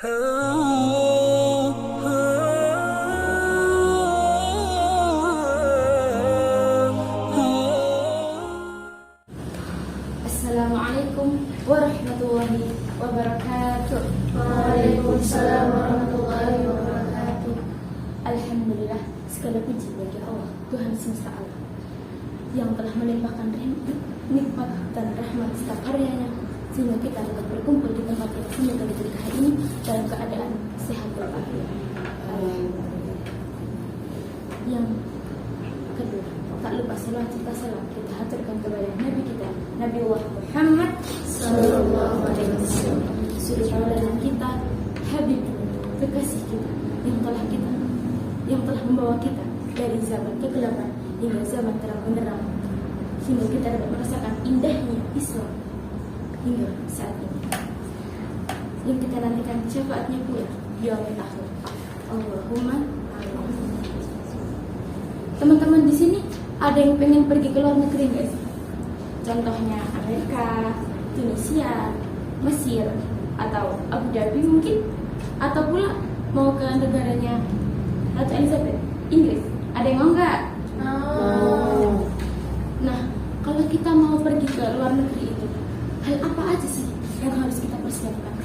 Assalamualaikum warahmatullahi wabarakatuh. Waalaikumsalam warahmatullahi wabarakatuh. Alhamdulillah, segala puji bagi Allah, Tuhan semesta alam, yang telah melimpahkan nikmat dan rahmat setiap karyanya, sehingga kita dapat berkumpul di tempat yang sangat berkah ini dalam keadaan sehat walafiat. Yang kedua, tak lupa salawat serta salam kita haturkan kepada Nabi kita, Nabi Muhammad Sallallahu alaihi wasallam, suri tauladan kita, Habib, kekasih kita yang telah membawa kita dari zaman kegelapan hingga zaman terang benderang, sehingga kita dapat merasakan indahnya Islam hingga saat ini. Yang kita nantikan syafaatnya pula di yaumil akhir. Allahumma amin. Teman-teman di sini ada yang pengen pergi ke luar negeri nggak sih? Contohnya Amerika, Tunisia, Mesir, atau Abu Dhabi mungkin, atau pula mau ke negaranya Ratu Elizabeth, Inggris. Ada yang mau nggak? Nah, kalau kita mau pergi ke luar negeri itu, hal apa aja sih yang harus kita persiapkan?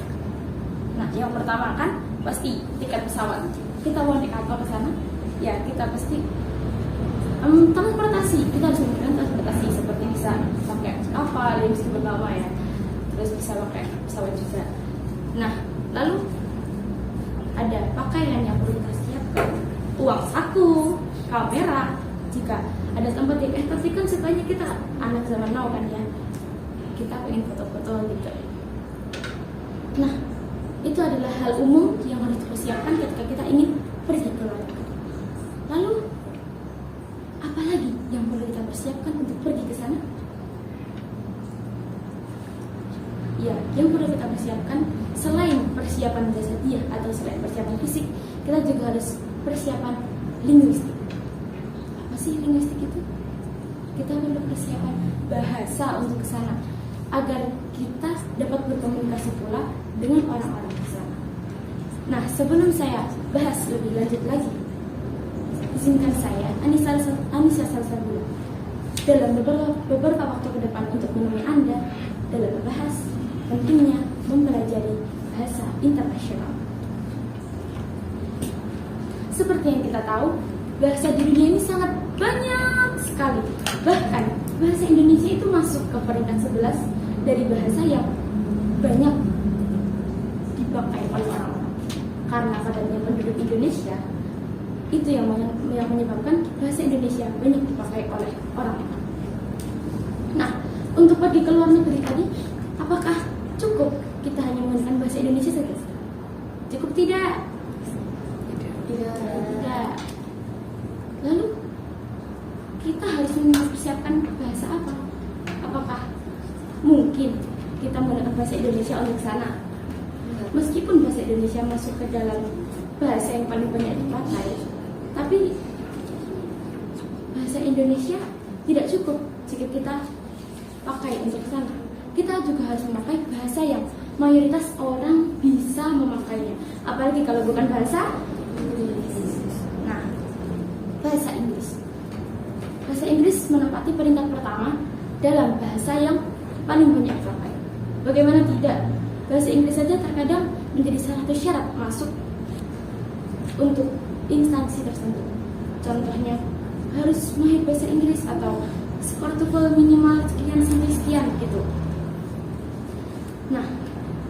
Nah, yang pertama kan pasti tiket pesawat. Kita mau naik apa ke sana? Ya, kita pasti transportasi. Kita harus menggunakan transportasi, seperti bisa pakai kapal yang meskipun lama ya, terus bisa pakai pesawat juga. Nah, lalu ada pakaian yang perlu kita siapkan, uang saku, kamera, jika ada tempat yang tapi kan sebenarnya kita anak zaman now kan ya, kita pengen foto-foto gitu. Nah, itu adalah hal umum yang harus dipersiapkan ketika kita ingin pergi ke luar negeri. Lalu apa lagi yang perlu kita persiapkan untuk pergi ke sana? Ya, yang perlu kita persiapkan selain persiapan jasadiah atau selain persiapan fisik, kita juga harus persiapan linguistik. Apa sih linguistik itu? Kita perlu persiapan bahasa untuk ke sana agar kita dapat berkomunikasi pula dengan orang-orang di sana. Nah, sebelum saya bahas lebih lanjut lagi, izinkan saya, Anissa Salsabila, dalam beberapa waktu ke depan untuk menemui Anda dalam membahas pentingnya mempelajari bahasa internasional. Seperti yang kita tahu, bahasa di dunia ini sangat banyak sekali. Bahkan bahasa Indonesia itu masuk ke peringkat 11 dari bahasa yang banyak dipakai oleh orang-orang. Karena padatnya penduduk Indonesia, itu yang menyebabkan bahasa Indonesia banyak dipakai oleh orang-orang. Nah, untuk pergi ke luar negeri tadi, apakah cukup kita hanya menggunakan bahasa Indonesia saja? Cukup tidak? Tidak. Lalu kita harus mempersiapkan bahasa apa? Apakah mungkin kita menggunakan bahasa Indonesia untuk sana? Meskipun bahasa Indonesia masuk ke dalam bahasa yang paling banyak dipakai, tapi bahasa Indonesia tidak cukup jika kita pakai untuk sana. Kita juga harus memakai bahasa yang mayoritas orang bisa memakainya. Apalagi kalau bukan bahasa Inggris. Nah, bahasa Inggris. Bahasa Inggris menempati peringkat pertama dalam bahasa yang paling banyak dipakai. Bagaimana tidak? Bahasa Inggris saja terkadang menjadi salah satu syarat masuk untuk instansi tertentu. Contohnya harus mahir bahasa Inggris atau skor TOEFL minimal sekian sampai sekian gitu. Nah,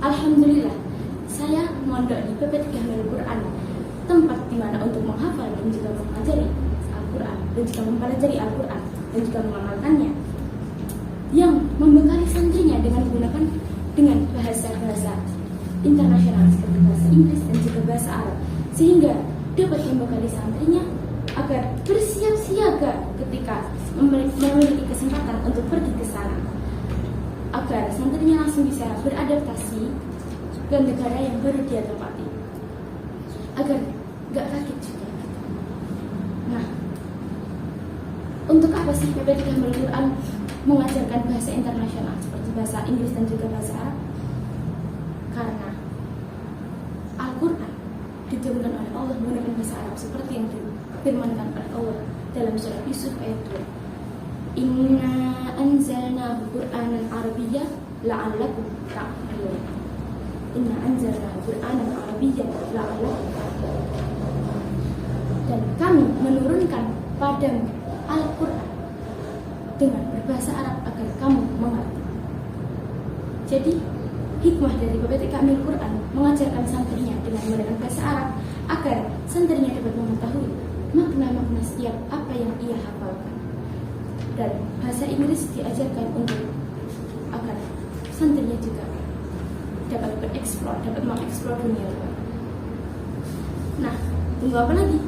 alhamdulillah saya mondok di PP3 Hamil Quran, tempat dimana untuk menghafal dan juga mempelajari Al-Quran dan juga mempelajari Al-Quran dan juga mengamalkannya, yang membekali santrinya dengan menggunakan dengan bahasa-bahasa internasional seperti bahasa Inggris dan juga bahasa Arab, sehingga dapat membekali santrinya agar bersiap siaga ketika memiliki kesempatan untuk pergi ke sana, agar santrinya langsung bisa beradaptasi ke negara yang baru dia tempati, agar gak kaget juga. Nah, untuk apa sih PP3 Hamil Quran mengajarkan bahasa internasional seperti bahasa Inggris dan juga bahasa Arab? Karena diturunkan oleh Allah menggunakan bahasa Arab seperti yang difirmankan oleh Allah dalam surat Yusuf ayat 2. Inna anzalnahu Qur'anan Arabiyyan la'allakum ta'qilun. Inna anzalnahu Qur'anan Arabiyyan la'allakum ta'qilun. Dan kami menurunkan padamu Al-Qur'an dengan berbahasa Arab agar kamu mengerti. Jadi hikmah dari Bibliotek Kamil Quran mengajarkan santrinya dengan menggunakan bahasa Arab agar santrinya dapat mengetahui makna-makna setiap apa yang ia hafalkan. Dan bahasa Inggris diajarkan untuk agar santrinya juga dapat bereksplor, dapat mengeksplor dunia luar. Nah, tunggu apa lagi?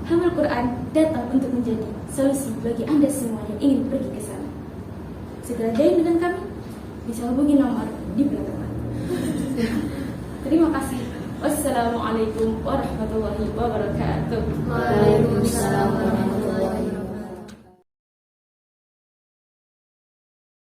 Hamil Quran datang untuk menjadi solusi bagi Anda semua yang ingin pergi ke sana. Segera join dengan kami, bisa hubungi nomor di belakang. Terima kasih. Wassalamualaikum warahmatullahi wabarakatuh. Waalaikumsalam.